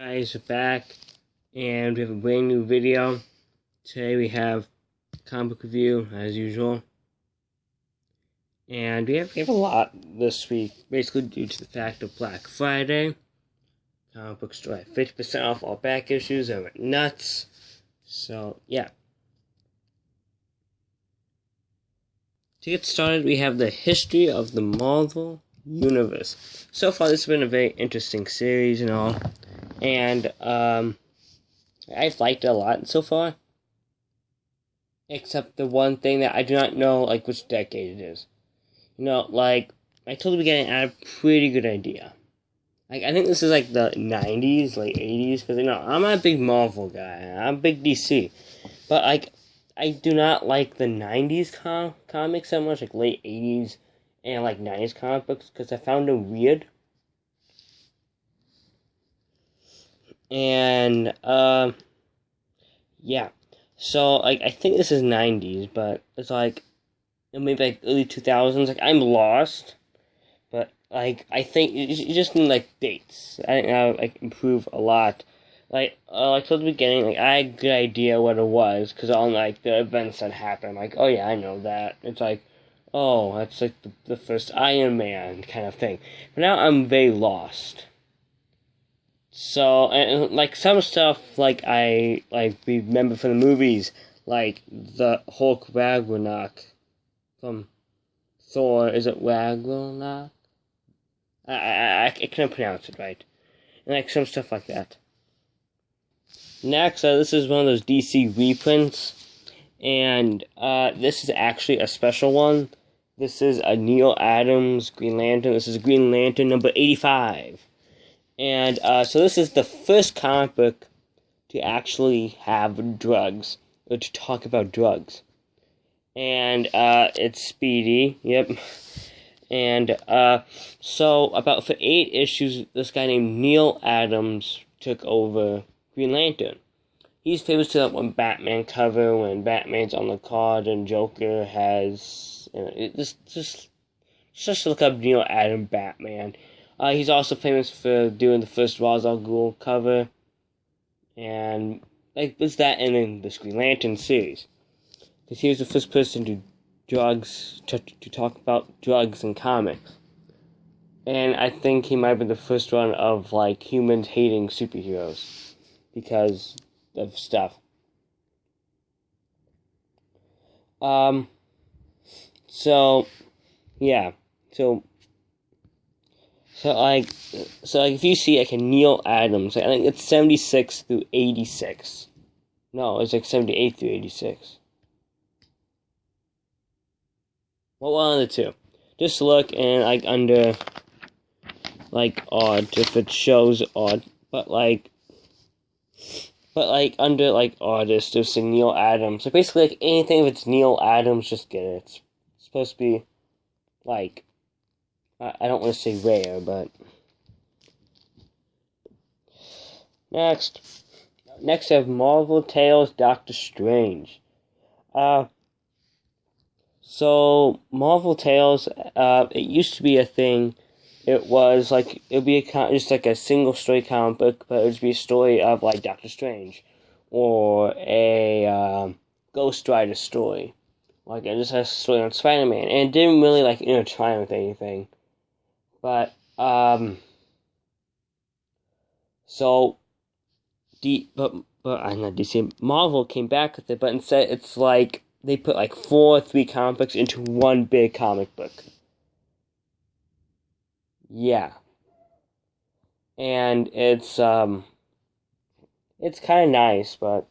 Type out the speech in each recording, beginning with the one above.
Guys, we're back, and we have a brand new video. Today we have comic book review, as usual. And we have a lot this week, basically due to the fact of Black Friday. Comic book store had 50% off all back issues. I went nuts. So, yeah. To get started, we have the history of the Marvel Universe. So far, this has been a very interesting series and all. And, I've liked it a lot so far. Except the one thing that I do not know, which decade it is. I told the beginning, I had a pretty good idea. I think this is, the 90s, late 80s, because, I'm not a big Marvel guy. I'm a big DC. But, I do not like the 90s comics so much, late 80s and, 90s comic books, because I found them weird. And, yeah. So, I think this is 90s, but it's, maybe, early 2000s. I'm lost. But, I think you just need, dates. I think that would, improve a lot. Like I told the beginning, I had a good idea what it was, because on, the events that happened, oh, yeah, I know that. It's oh, that's, the first Iron Man kind of thing. But now I'm very lost. So, and, some stuff, I remember from the movies, the Hulk Ragnarok from Thor. Is it Ragnarok? I can't pronounce it right. And, some stuff like that. Next, this is one of those DC reprints. And, this is actually a special one. This is a Neil Adams Green Lantern. This is Green Lantern number 85. And, so this is the first comic book to actually have drugs, or to talk about drugs. And, it's Speedy, yep. And, so, for 8 issues, this guy named Neil Adams took over Green Lantern. He's famous to that one Batman cover, when Batman's on the card and Joker has, just look up Neil Adams Batman. He's also famous for doing the first Ra's al Ghul cover. And, there's that in the Green Lantern series. Because he was the first person to talk about drugs in comics. And I think he might have been the first one of, humans hating superheroes. Because of stuff. So, yeah. So, if you see, a Neil Adams, I think it's 76 through 86. No, it's 78 through 86. Well, one of the two. Just look and, under, odd, if it shows odd. But, under, artist, there's a Neil Adams. So, basically, anything if it's Neil Adams, just get it. It's supposed to be, I don't want to say rare, but... Next I have Marvel Tales Doctor Strange. So, Marvel Tales, it used to be a thing. It was, it would be just a single story comic book, but it would be a story of, Doctor Strange. Or a, Ghost Rider story. It just has a story on Spider-Man. And it didn't really, intertwine with anything. But, so, not DC, Marvel came back with it, but instead it's they put 4 3 comic books into one big comic book. Yeah. And it's kind of nice, but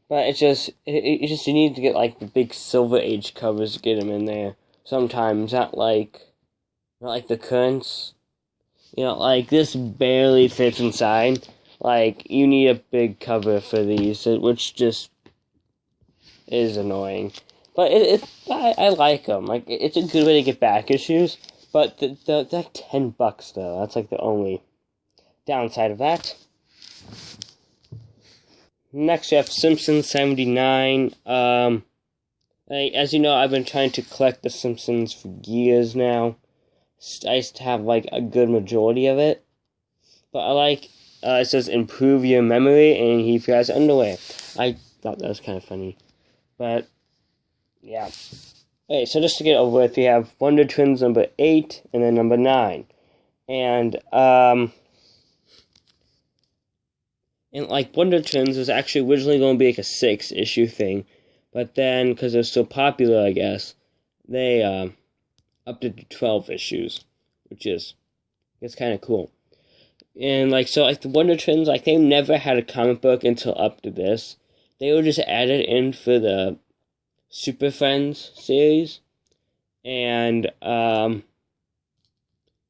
it's just, you need to get, the big Silver Age covers to get them in there. Sometimes, not the currents. This barely fits inside. You need a big cover for these, which just is annoying. But I like them. It's a good way to get back issues. But they're $10 though. That's the only downside of that. Next we have Simpsons 79. As you know, I've been trying to collect the Simpsons for years now. I used to have, a good majority of it. But I like, it says improve your memory and he has underwear. I thought that was kind of funny. But, yeah. Okay, so just to get over with, we have Wonder Twins number 8 and then number 9. And like Wonder Twins was actually originally going to be like a 6-issue thing. But then, because it was so popular, I guess, they upped it to 12 issues. Which is, it's kind of cool. And like, so like the Wonder Twins, like they never had a comic book until up to this. They were just added in for the Super Friends series. And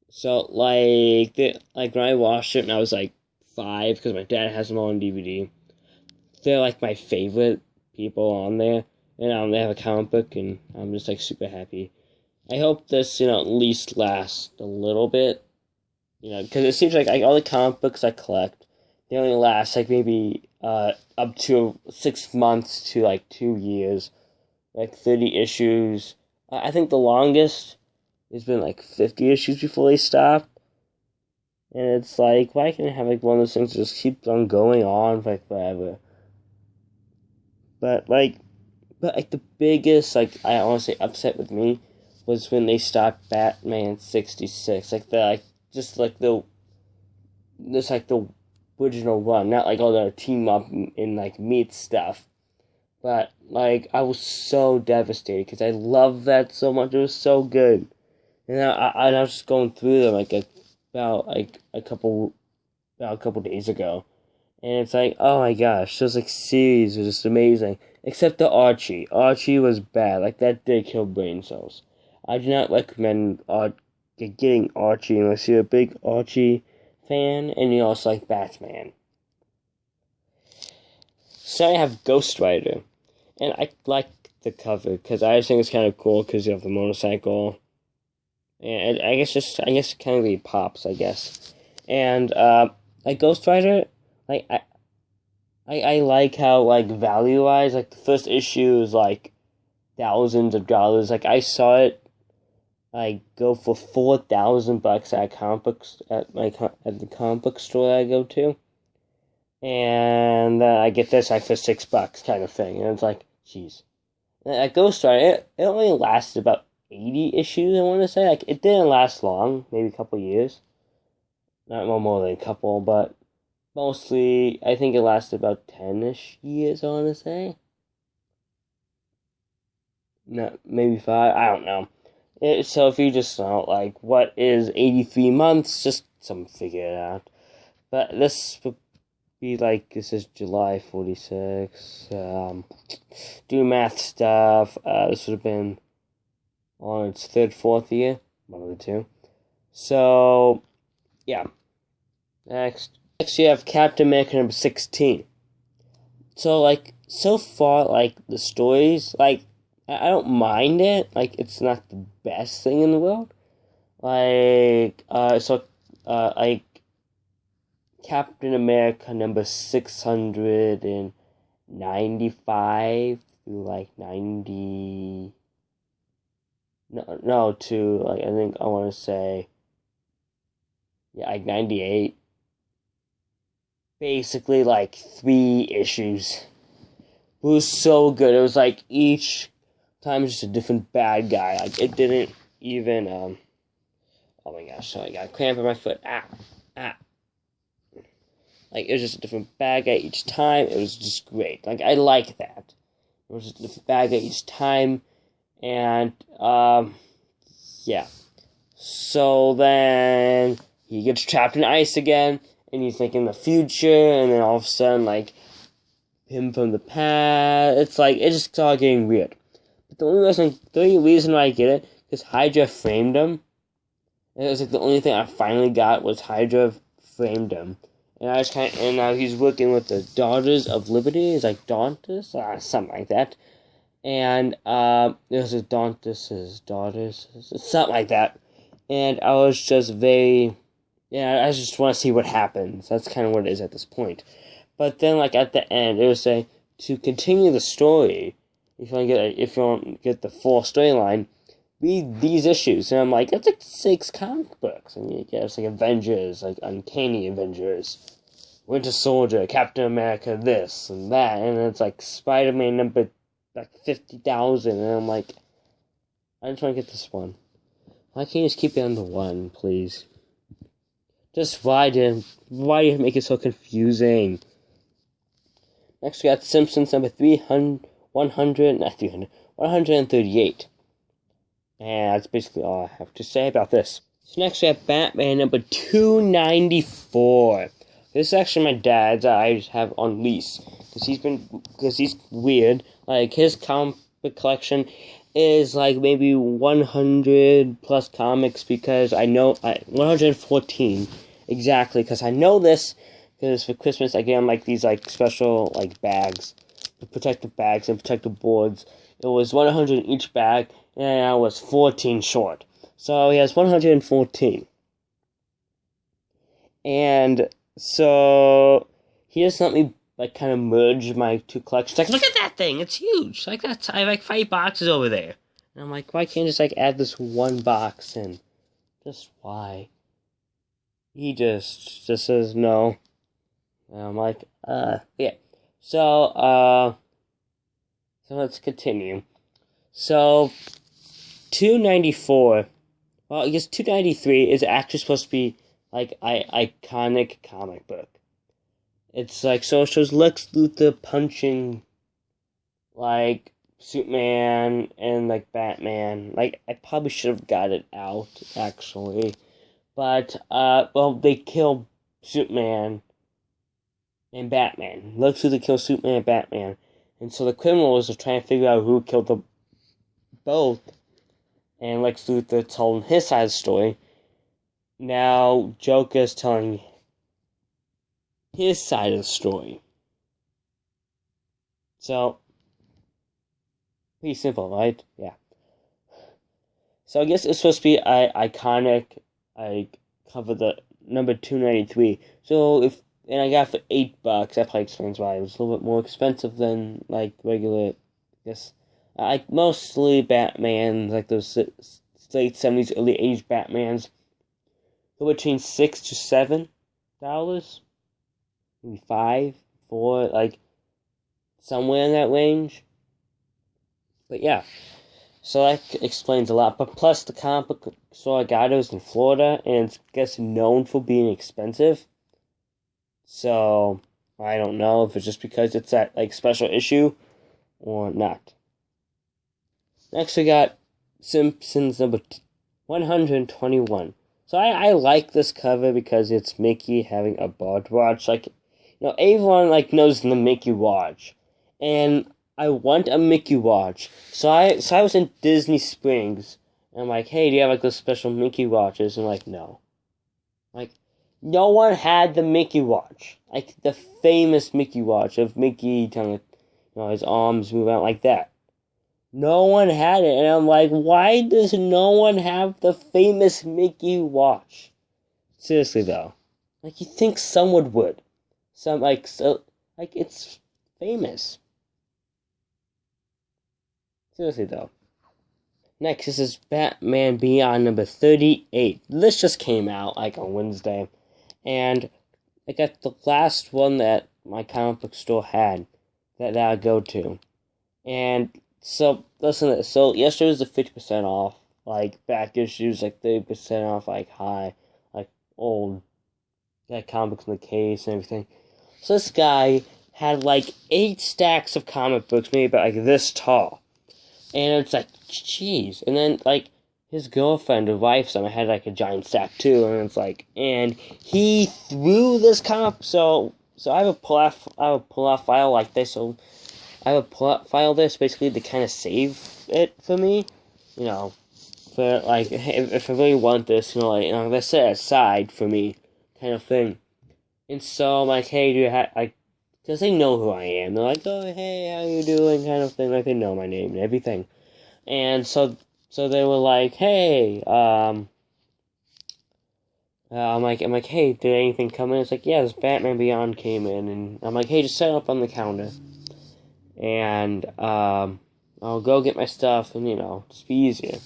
so like when I watched it and I was like 5, because my dad has them all on DVD. They're like my favorite people on there, and they have a comic book, and I'm just like super happy. I hope this, at least lasts a little bit, because it seems like all the comic books I collect, they only last like maybe up to 6 months to like 2 years, like 30 issues. I think the longest has been like 50 issues before they stop. And it's like, why can't I have like one of those things that just keep on going on for like forever? But the biggest, like, I want to say upset with me was when they stopped Batman 66. Like the original run, not like all the team up and like meet stuff. But like I was so devastated because I loved that so much. It was so good, and I was just going through them about a couple days ago, and it's like, oh my gosh, those like series are just amazing. Except the Archie. Archie was bad. Like that did kill brain cells. I do not recommend getting Archie unless you're a big Archie fan and you also like Batman. So I have Ghost Rider. And I like the cover because I just think it's kind of cool because you have the motorcycle. And I guess it kind of really pops, I guess. And like Ghost Rider, like I like how like value wise, like the first issue is like thousands of dollars. Like I saw it like go for $4,000 at comic books at the comic book store I go to. And I get this like for $6 kind of thing. And it's like, jeez. At Ghost Rider, it only lasted about 80 issues, I want to say. Like, it didn't last long, maybe a couple years. Not more than a couple, but mostly, I think it lasted about 10-ish years, I want to say. No, maybe 5, I don't know. So if you just know, like, what is 83 months, just figure it out. But this would be like, this is July 46, do math stuff, this would have been on its 3rd, 4th year, one of the two. So, yeah. Next you have Captain America number 16. So, like, so far, like, the stories, like, I don't mind it. Like, it's not the best thing in the world. Like, like, Captain America number 695 through, like, 90... No, to, like, I think I want to say, yeah, like, 98. Basically, like, 3 issues. It was so good. It was, like, each time just a different bad guy. Like, it didn't even, oh my gosh, so I got a cramp in my foot. Like, it was just a different bad guy each time. It was just great. Like, I like that. It was just a different bad guy each time. And, yeah. So then he gets trapped in ice again. And he's, like, in the future. And then all of a sudden, like, him from the past. It's like, it just started getting weird. But the only reason why I get it, because Hydra framed him. And it was, like, the only thing I finally got was Hydra framed him. And I was and now he's working with the Daughters of Liberty. It's like Dauntless, something like that. And it was a Dauntless's Daughters, something like that. And I was just I just want to see what happens. That's kind of what it is at this point. But then, like at the end, it was saying to continue the story. If you want to get the full storyline, read these issues, and I'm like, that's like 6 comic books. I mean, you get like Avengers, like Uncanny Avengers, Winter Soldier, Captain America, this and that, and it's like Spider-Man number like 50,000, and I'm like, I just want to get this one. Why can't you just keep it under 1, please? Just why do you make it so confusing? Next we got Simpsons number 138. And that's basically all I have to say about this. So next we have Batman number 294. This is actually my dad's. I just have on lease because he's weird. Like his comic book collection is like maybe 100 plus comics, because I know 114 exactly, because I know this because for Christmas I get him like these like special like bags, protective bags and protective boards. It was 100 in each bag, and I was 14 short. So he has 114. And so he just let me like kind of merge my 2 collections. Like, look at that thing, it's huge. Like I have like 5 boxes over there. And I'm like, why can't I just like add this 1 box in? Just why? He just says no. And I'm like, yeah. So let's continue. So 294. Well, I guess 293 is actually supposed to be like iconic comic book. It's like, so it shows Lex Luthor punching like Superman and like Batman. Like, I probably should have got it out actually, but well, they kill Superman and Batman. Lex Luthor kills Superman and Batman, and so the criminals are trying to figure out who killed them both. And Lex Luthor told his side of the story. Now Joker's telling his side of the story. So, pretty simple, right? Yeah. So I guess it's supposed to be iconic. I cover the number 293. So and I got it for $8. That probably explains why it was a little bit more expensive than like regular. I guess like mostly Batman, like those late 70s, early 80s Batmans, go between $6 to $7, maybe 5, 4, like somewhere in that range. But yeah, so that explains a lot. But plus, the comic book store I got, it was in Florida, and it's, I guess, known for being expensive. So I don't know if it's just because it's that like special issue or not. Next, we got Simpsons number 121. So I like this cover because it's Mickey having a bird watch. Like, everyone like knows the Mickey watch, and I want a Mickey watch. So I was in Disney Springs, and I'm like, hey, do you have like those special Mickey watches? And like, no. Like, no one had the Mickey watch, like the famous Mickey watch of Mickey telling, his arms move out like that. No one had it, and I'm like, why does no one have the famous Mickey watch? Seriously though, like, you think someone would, it's famous. Seriously though. Next, this is Batman Beyond number 38. This just came out like on Wednesday, and I got the last one that my comic book store had that I go to, and. So, listen to this. So, yesterday was the 50% off, like, back issues, like, 30% off, like, high, like, old, like, comics in the case and everything. So, this guy had, like, 8 stacks of comic books, maybe about, like, this tall. And it's like, jeez. And then, like, his girlfriend, or wife's son, had, like, a giant stack, too. And it's like, and he threw this comic, so I have a pull-out file like this, so I have a plot file this basically to kind of save it for me, for like if I really want this, let's set it aside for me, kind of thing. And so I'm like, hey, do you have like, because they know who I am. They're like, oh, hey, how you doing, kind of thing. Like, they know my name and everything. And so they were like, hey, I'm like, hey, did anything come in? It's like, yeah, this Batman Beyond came in, and I'm like, hey, just set it up on the counter. And, I'll go get my stuff and, just be easier.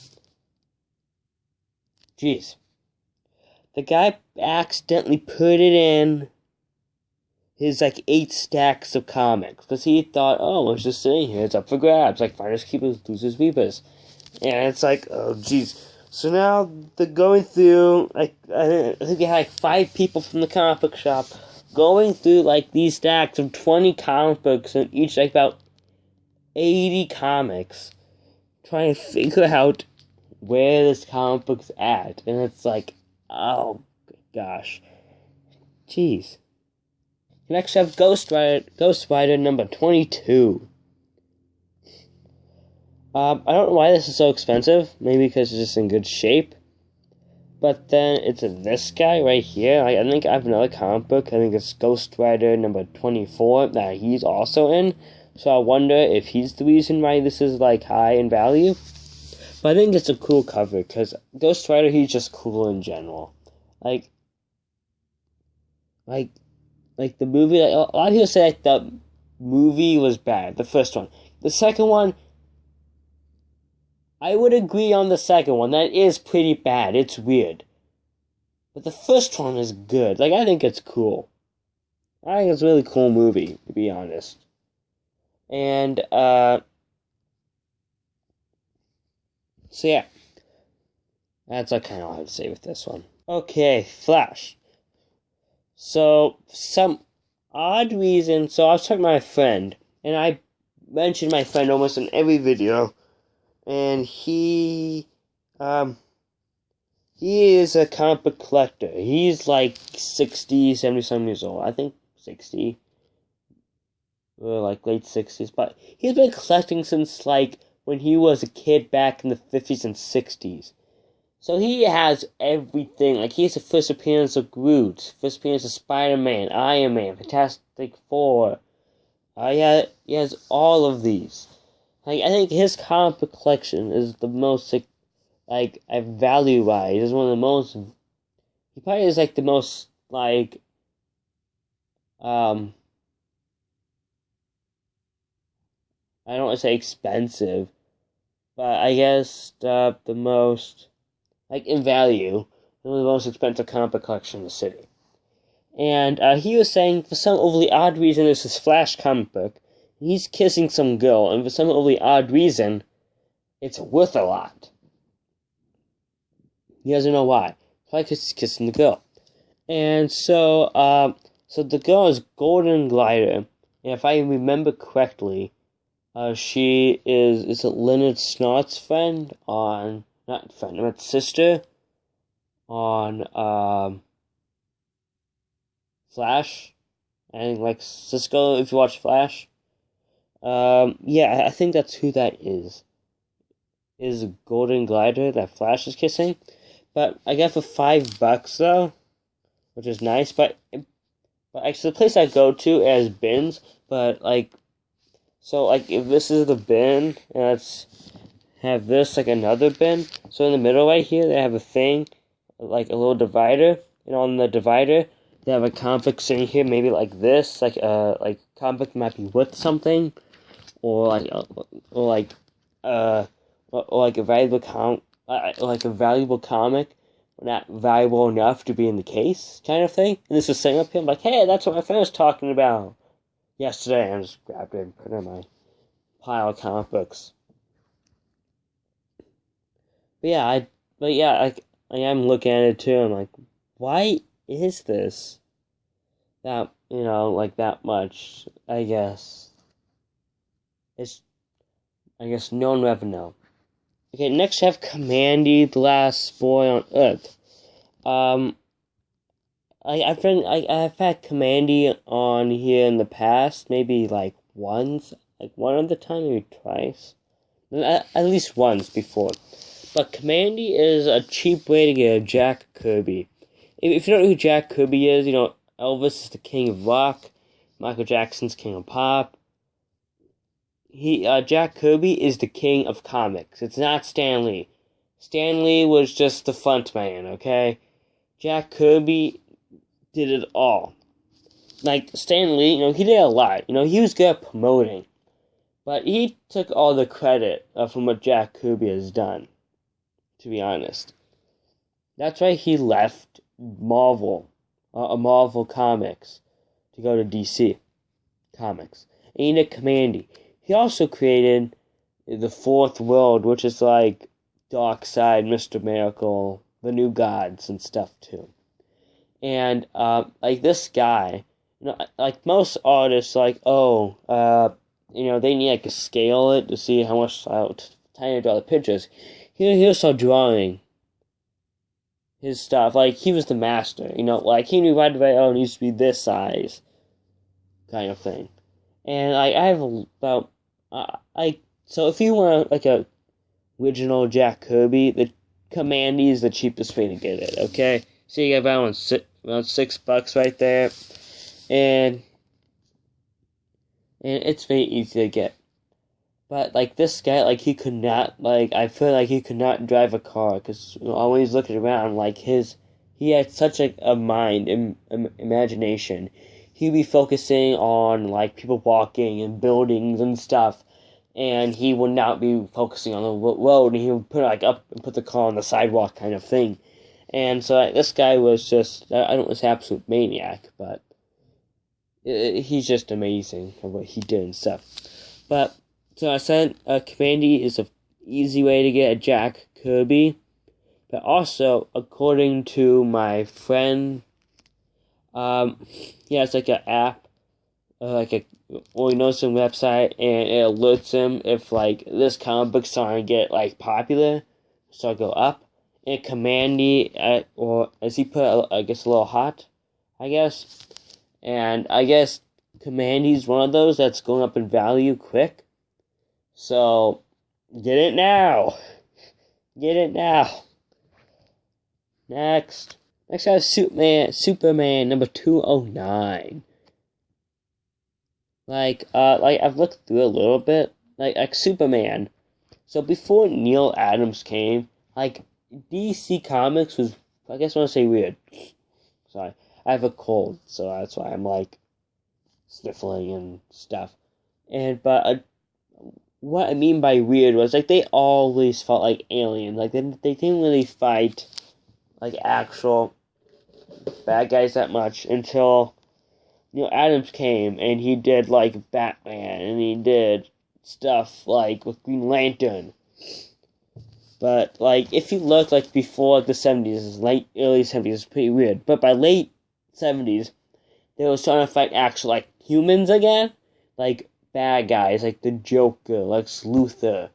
Jeez. The guy accidentally put it in his, 8 stacks of comics. Because he thought, oh, it's just sitting here. It's up for grabs. Like, finders keepers, losers weepers. And it's like, oh, jeez. So now they're going through, I think they had 5 people from the comic book shop going through, these stacks of 20 comic books, and each, about 80 comics, trying to figure out where this comic book's at. And it's like, oh, gosh. Jeez. Next, I have Ghost Rider number 22. I don't know why this is so expensive. Maybe because it's just in good shape. But then it's this guy right here. I think I have another comic book. I think it's Ghost Rider number 24 that he's also in. So I wonder if he's the reason why this is high in value. But I think it's a cool cover because Ghost Rider, he's just cool in general. Like the movie. A lot of people say the movie was bad. The first one. The second one, I would agree on the second one. That is pretty bad. It's weird. But the first one is good. I think it's cool. I think it's a really cool movie, to be honest. And, so yeah. That's kind of all I have to say with this one. Okay, Flash. So, some odd reason, so I was talking to my friend, and I mentioned my friend almost in every video, and he is a comic book collector. He's 60, 70-some years old. I think 60. Or late 60s. But he's been collecting since when he was a kid back in the 50s and 60s. So he has everything. He has the first appearance of Groot, first appearance of Spider-Man, Iron Man, Fantastic Four. He has all of these. I think his comic book collection is the most, value-wise, is one of the most, he probably is, the most, I don't want to say expensive, but I guess the most, in value, one of the most expensive comic book collection in the city. And he was saying, for some overly odd reason, there's this Flash comic book. He's kissing some girl, and for some overly odd reason, it's worth a lot. He doesn't know why. Probably because he's kissing the girl. And so the girl is Golden Glider, and if I remember correctly, she is it Leonard Snott's friend on, not friend, but sister on, Flash. I think, Cisco, if you watch Flash. Yeah, I think that's who that is. Is a Golden Glider that Flash is kissing. But I got for $5 though, which is nice. But actually, the place I go to has bins. But so if this is the bin, and let's have this another bin. So in the middle right here, they have a thing, a little divider, and on the divider, they have a comic book sitting here, maybe this, comic book might be worth something, or a valuable comic, not valuable enough to be in the case, kind of thing. And this is sitting up here, I'm hey, that's what my friend was talking about yesterday. I just grabbed it and put it in my pile of comic books. But yeah, I am looking at it too. I'm why is this that that much? I guess no one will ever know. Okay, next I have Commandy, the last boy on Earth. I've had Commandy on here in the past, maybe once, one other time, maybe twice, at least once before. But Commandy is a cheap way to get a Jack Kirby. If you don't know who Jack Kirby is, Elvis is the king of rock, Michael Jackson's king of pop. Jack Kirby is the king of comics. It's not Stan Lee. Stan Lee was just the front man, okay? Jack Kirby did it all. Stan Lee, he did a lot. He was good at promoting. But he took all the credit from what Jack Kirby has done, to be honest. That's why he left Marvel Comics, to go to DC Comics. And he did Commandy. He also created the Fourth World, which is like Darkseid, Mr. Miracle, the New Gods, and stuff too. And like this guy, like most artists, like they need like to scale it to see how much tiny to draw the pictures. He'll start drawing his stuff. Like he was the master, like he knew right away. Oh, it needs to be this size, kind of thing. And like I have about so if you want like a original Jack Kirby, the Commandy is the cheapest way to get it. Okay, so you get around $6 right there, and it's very easy to get. But like this guy, like he could not, like I feel like he could not drive a car because always looking around, like he had such a mind and imagination. He'd be focusing on like people walking and buildings and stuff, and he would not be focusing on the road. And he would put like up and put the car on the sidewalk, kind of thing. And so like, this guy was just, I don't know, an absolute maniac, but he's just amazing for what he did and stuff. But so I said Commandy is an easy way to get a Jack Kirby, but also according to my friend, it's like an app, or he knows some website, and it alerts him if like this comic book's starting to get like popular, start to go up. And Commandy, or as he put, I guess a little hot, I guess, and I guess Commandy's one of those that's going up in value quick. So get it now. Get it now. Next I have Superman number 209. Like I've looked through a little bit. Like Superman. So before Neil Adams came, like DC Comics was, I guess I want to say weird. Sorry. I have a cold, so that's why I'm like sniffling and stuff. But what I mean by weird was like they always fought like aliens. Like they didn't really fight like actual bad guys that much until Adams came, and he did like Batman, and he did stuff like with Green Lantern. But like if you look like before the 70s, early 70s, it's pretty weird. But by late 70s, they were starting to fight actual like humans again, like bad guys, like the Joker, like Luthor,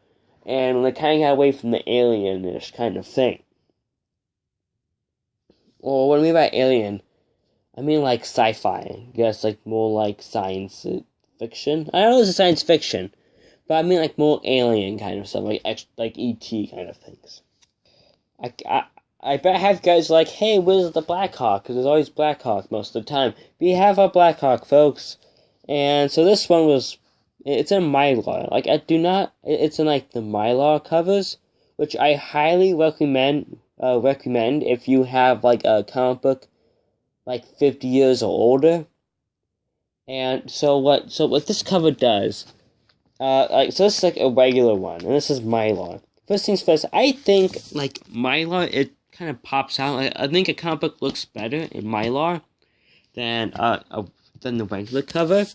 and they kind of got away from the alienish kind of thing. Well, what I mean by alien, I mean like sci-fi. I guess like more like science fiction. I know it's a science fiction, but I mean like more alien kind of stuff, like E.T. kind of things. I bet I have guys like, hey, where's the Blackhawk? Because there's always Blackhawk most of the time. We have a Blackhawk, folks. And so this one was, it's in Mylar. Like, it's in like the Mylar covers, which I highly recommend if you have like a comic book like 50 years or older. And so what this cover does, so this is like a regular one, and this is Mylar. First things first, I think like Mylar, it kind of pops out. I think a comic book looks better in Mylar than the regular cover.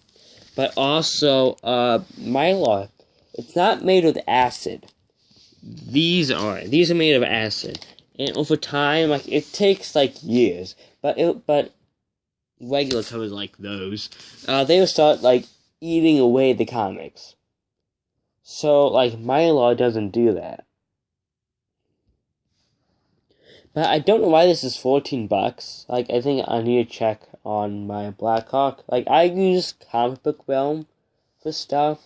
But also, Mylar, it's not made with acid. These are made of acid, and over time, like it takes like years. But regular covers like those, they will start like eating away the comics. So like Mylar doesn't do that. But I don't know why this is $14. Like I think I need to check on my Blackhawk. Like I use Comic Book Realm for stuff.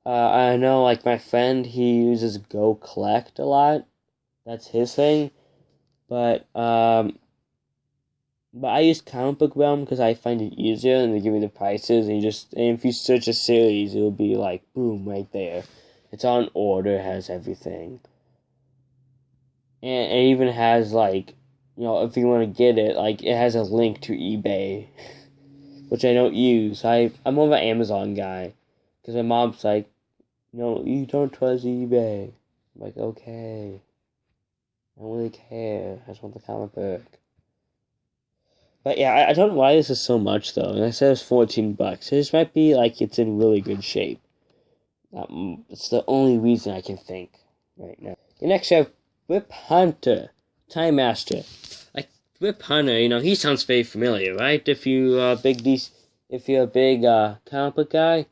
I know like my friend, he uses Go Collect a lot. That's his thing. But I use Comic Book Realm because I find it easier, and they give me the prices, and if you search a series, it'll be like boom right there. It's on order, has everything. And it even has, like, if you want to get it, like, it has a link to eBay, which I don't use. I'm more of an Amazon guy, because my mom's like, no, you don't trust eBay. I'm like, okay. I don't really care. I just want the comic book. But yeah, I don't know why this is so much though. And I said it's $14. It just might be like it's in really good shape. It's the only reason I can think right now. And next we have Whip Hunter, Time Master. Like Whip Hunter, he sounds very familiar, right? If you're a big comic book guy,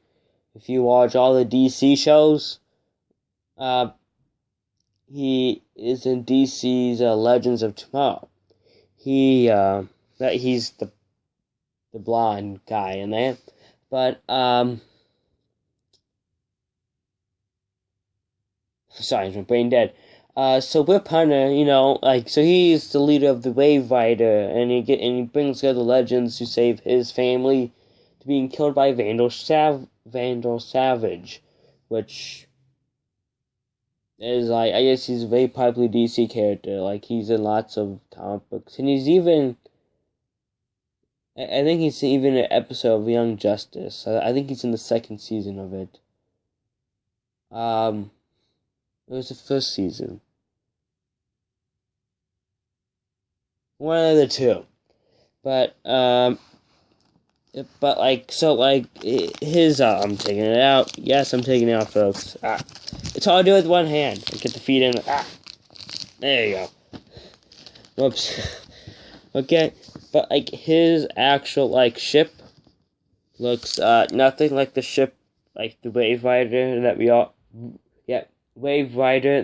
if you watch all the DC shows, he is in DC's Legends of Tomorrow. He's the blonde guy in there, but sorry, my brain dead. So Whip Hunter, so he's the leader of the Waverider, and he brings together legends to save his family to being killed by Vandal Savage, which is like, I guess he's a very popular DC character. Like, he's in lots of comic books, and I think he's even an episode of Young Justice. I think he's in the second season of it. It was the first season. One of the two. But his, I'm taking it out. Yes, I'm taking it out, folks. It's all I do with one hand. I get the feet in. There you go. Whoops. Okay, but, his actual, ship looks, nothing like the ship, like the Waverider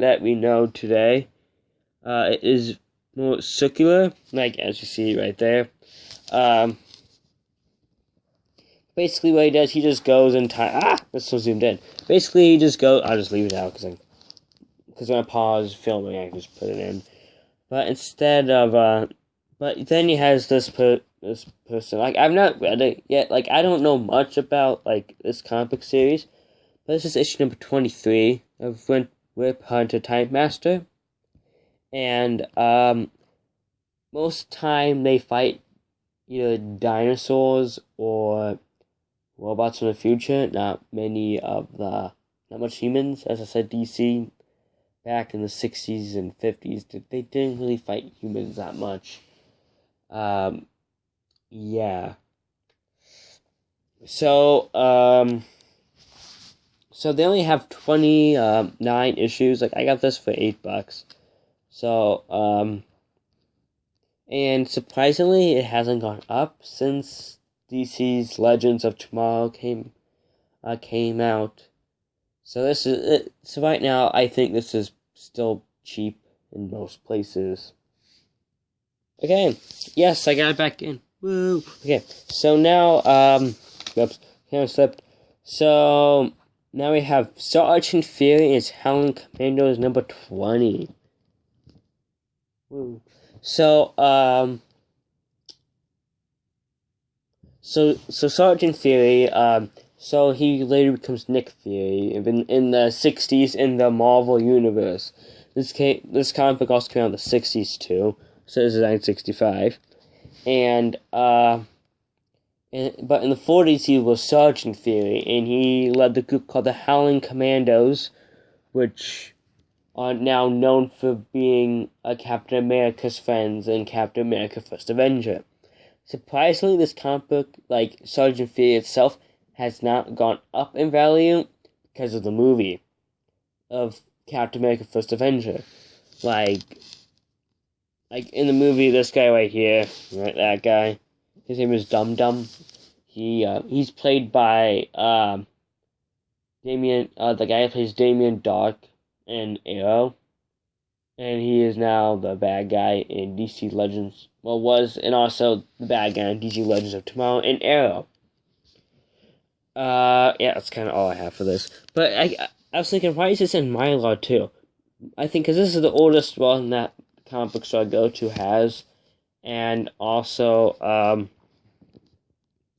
that we know today. It is more circular, as you see right there. Basically what he does, he just goes in time. That's so zoomed in. Basically, he just goes. I'll just leave it out because when I pause filming, I can just put it in. But instead of but then he has this person. I've not read it yet. I don't know much about this comic book series. But this is issue number 23 of Whip Hunter Time Master. And most time they fight either dinosaurs or robots from the future. Not much humans. As I said, DC back in the 60s and 50s, they didn't really fight humans that much. Yeah. So they only have 29 issues. I got this for $8. So, and surprisingly, it hasn't gone up since DC's Legends of Tomorrow came out. So this is it. So right now, I think this is still cheap in most places. Okay, yes, I got it back in. Woo! Okay, so now, oops, camera slipped. So now we have Sgt Fear is Howling Commandos number 20. Woo. So Sgt Fury, so he later becomes Nick Fury in the 60s in the Marvel Universe. This comic book also came out in the 60s too, so this is 1965. But in the 40s he was Sgt Fury, and he led the group called the Howling Commandos, which are now known for being Captain America's friends and Captain America First Avenger. Surprisingly, this comic book, Sgt. Fear itself, has not gone up in value because of the movie of Captain America First Avenger. In the movie, this guy right here, right, that guy, his name is Dum Dum. He's played by Damien, the guy who plays Damien Dark in Arrow, and he is now the bad guy in DC Legends. Well, and also the bad guy in DC Legends of Tomorrow and Arrow. Yeah, that's kind of all I have for this. But I was thinking, why is this in Mylar too? I think because this is the oldest one that comic book store I go to has, and also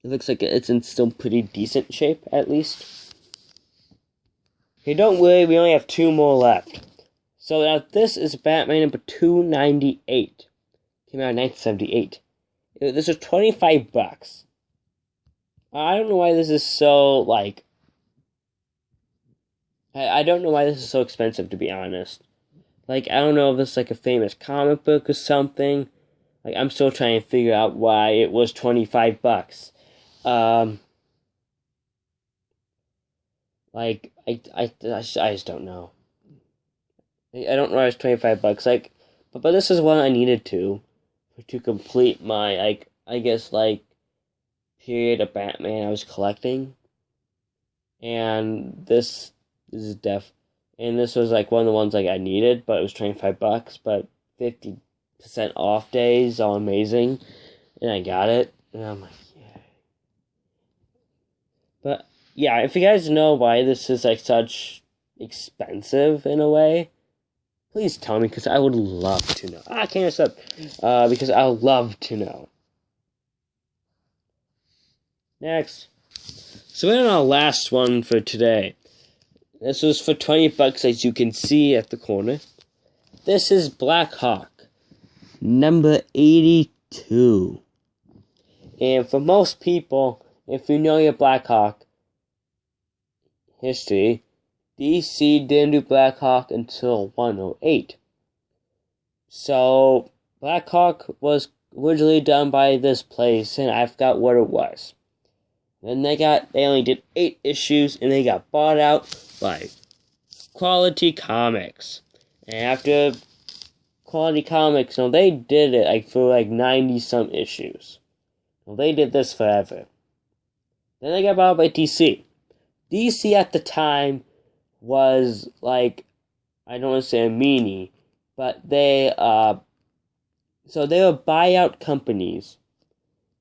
it looks like it's in still pretty decent shape at least. Okay, don't worry, we only have 2 more left. So now this is Batman number 298. Came out in 1978. This is $25. I don't know why this is so, I don't know why this is so expensive, to be honest. Like, I don't know if it's like a famous comic book or something. Like, I'm still trying to figure out why it was $25. Like, I just don't know. I don't know why it's $25. Like, but this is what I needed to complete my, like, I guess, like, period of Batman I was collecting. And this is and this was like one of the ones like I needed, but it was $25, but 50% off days, all amazing, and I got it, and I'm like, yeah. But yeah, if you guys know why this is like such expensive in a way, please tell me, because I would love to know. I can't stop, because I would love to know. Next. So we're on our last one for today. This was for $20, as you can see at the corner. This is Blackhawk, number 82. And for most people, if you know your Blackhawk history, DC didn't do Blackhawk until 108. So, Blackhawk was originally done by this place, and I forgot what it was. Then they only did 8 issues, and they got bought out by Quality Comics. And after Quality Comics, they did it like for like 90-some issues. They did this forever. Then they got bought out by DC. DC at the time was like, I don't want to say a meanie, but they so they were buyout companies,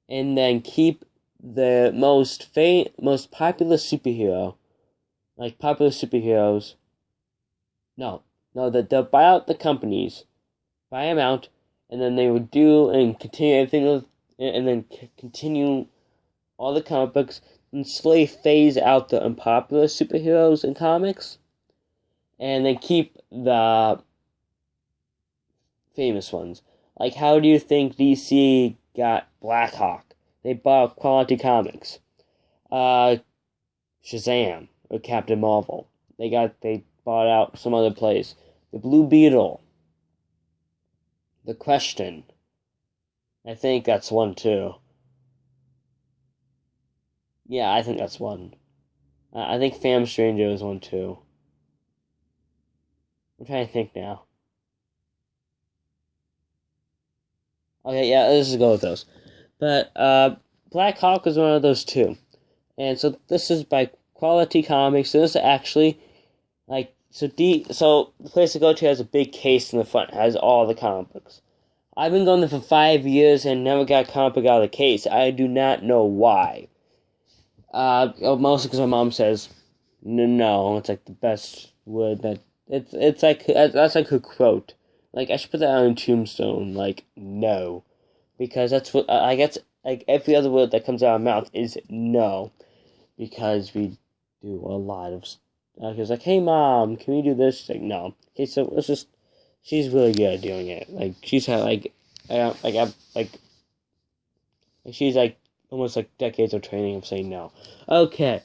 and then keep the most popular superhero, like popular superheroes. They'll buy out the companies, buy them out, and then they would do and continue everything, and then continue all the comic books, and slowly phase out the unpopular superheroes in comics, and then keep the famous ones. Like, how do you think DC got Blackhawk? They bought Quality Comics. Shazam, or Captain Marvel. They bought out some other place. The Blue Beetle. The Question. I think that's one too. Yeah, I think that's one. I think Fam Stranger is one too. I'm trying to think now. Okay, yeah, let's just go with those. But Blackhawk is one of those too. And so this is by Quality Comics. So this is actually like so the place to go to has a big case in the front, has all the comic books. I've been going there for 5 years and never got a comic book out of the case. I do not know why. Mostly because my mom says no. It's like the best word that it's like that's like her quote. Like, I should put that on a tombstone. Like, no. Because that's what, I guess, like, every other word that comes out of my mouth is no. Because we do a lot of, it's like, hey, Mom, can we do this? She's like, no. Okay, so let's just, she's really good at doing it. Like, she's had, she's, like, almost, like, decades of training of saying no. Okay.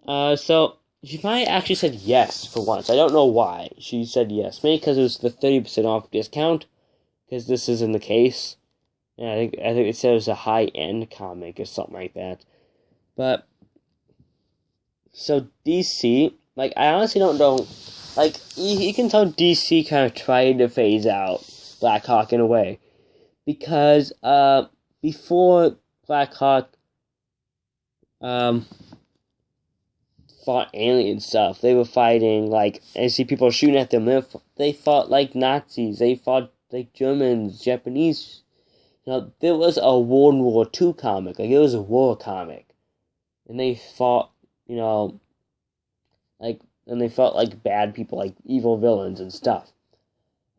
So, she finally actually said yes for once. I don't know why she said yes. Maybe because it was the 30% off discount. Because this is in the case. And I think it said it was a high-end comic or something like that. But, so DC, like, I honestly don't know. Like, you can tell DC kind of tried to phase out Blackhawk in a way. Because, before Blackhawk, fought alien stuff. They were fighting, like, I see people shooting at them. They fought, like, Nazis. They fought, like, Germans, Japanese. There was a World War II comic. Like, it was a war comic. And they fought, like, and they fought, like, bad people, like, evil villains and stuff.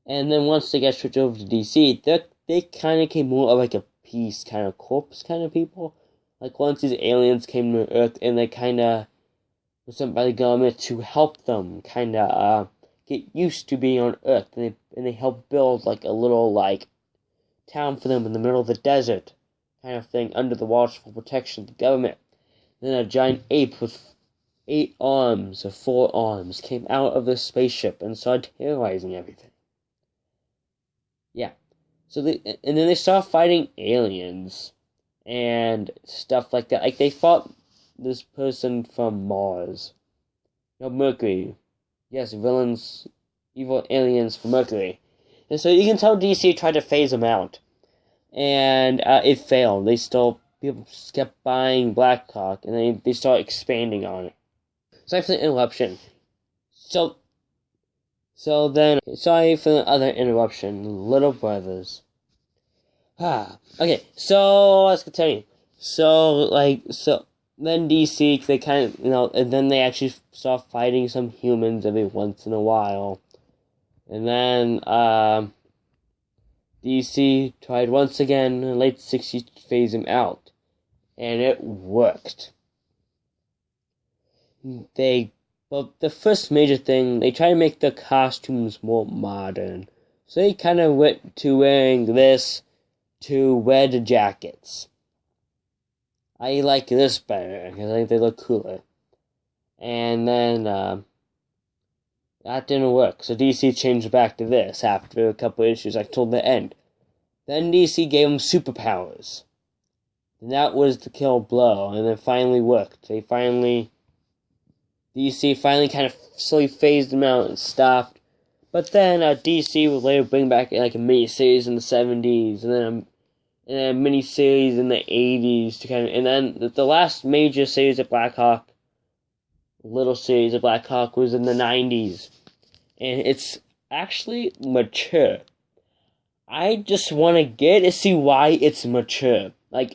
And then once they got switched over to DC, they kind of came more of, like, a peace kind of corpse kind of people. Like, once these aliens came to Earth, and they kind of was sent by the government to help them kind of get used to being on Earth, and they helped build like a little like town for them in the middle of the desert, kind of thing, under the watchful protection of the government. Then a giant ape with 8 arms or 4 arms came out of the spaceship and started terrorizing everything. Yeah. And then they start fighting aliens and stuff like that. Like they fought this person from Mars. No, Mercury. Yes, villains, evil aliens from Mercury. And so you can tell DC tried to phase them out. And it failed. People kept buying Blackhawk, and they start expanding on it. Sorry for the interruption. Sorry for the other interruption. Little brothers. Okay, so let's continue. Then DC, they kind of, and then they actually start fighting some humans every once in a while. And then, DC tried once again in the late 60s to phase him out. And it worked. But the first major thing, they tried to make the costumes more modern. So they kind of went to wearing this to red jackets. I like this better, because I think they look cooler. And then, that didn't work, so DC changed back to this after a couple issues, like toward the end. Then DC gave them superpowers. And that was the kill blow, and it finally worked. DC finally kind of slowly phased them out and stopped. But then DC would later bring back like a miniseries in the 70s, and then a miniseries in the 80s to kind of, and then the last major series of Blackhawk, little series of Blackhawk, was in the 90s, and it's actually mature. I just want to get to see why it's mature. I'm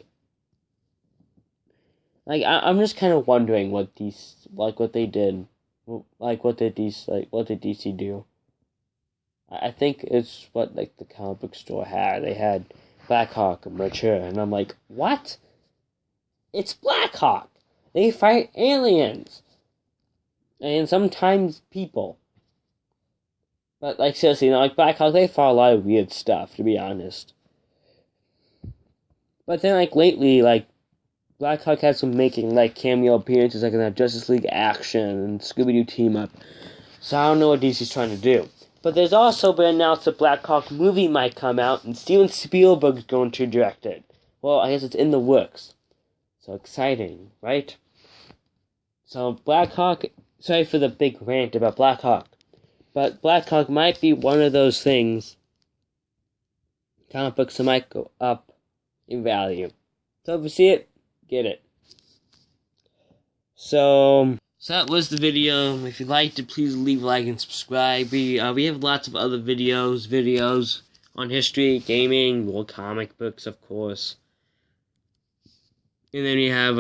just kind of wondering what they did, what did DC do? I think it's what the comic book store had. They had Blackhawk mature, and I'm like, what? It's Blackhawk. They fight aliens, and sometimes people. But seriously, Blackhawk, they fought a lot of weird stuff, to be honest. But then lately, Blackhawk has been making cameo appearances in that Justice League Action and Scooby-Doo team up. So I don't know what DC's trying to do. But there's also been announced that Blackhawk movie might come out, and Steven Spielberg's going to direct it. Well, I guess it's in the works. So exciting, right? So Blackhawk, sorry for the big rant about Blackhawk, but Blackhawk might be one of those things, comic books that might go up in value. So if you see it, get it. So that was the video. If you liked it, please leave a like and subscribe. We have lots of other videos on history, gaming, well, comic books, of course. And then we have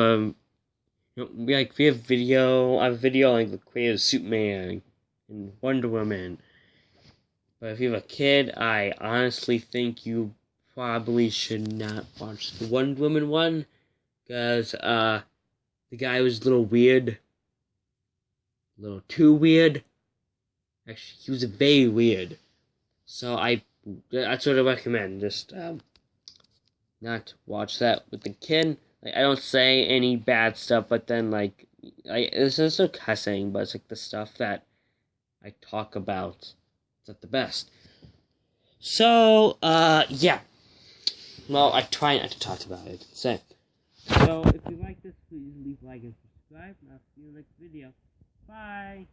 we have a video on the creator of Superman and Wonder Woman. But if you have a kid, I honestly think you probably should not watch the Wonder Woman one, because the guy was a little weird. A little too weird. Actually, he was very weird. So that's what I recommend. Just not watch that with the kid. I don't say any bad stuff, but then it's just no cussing, but it's the stuff that I talk about. It's not the best. So yeah. Well, I try not to talk about it. So if you like this, please leave a like and subscribe, and I'll see you in the next video. Bye!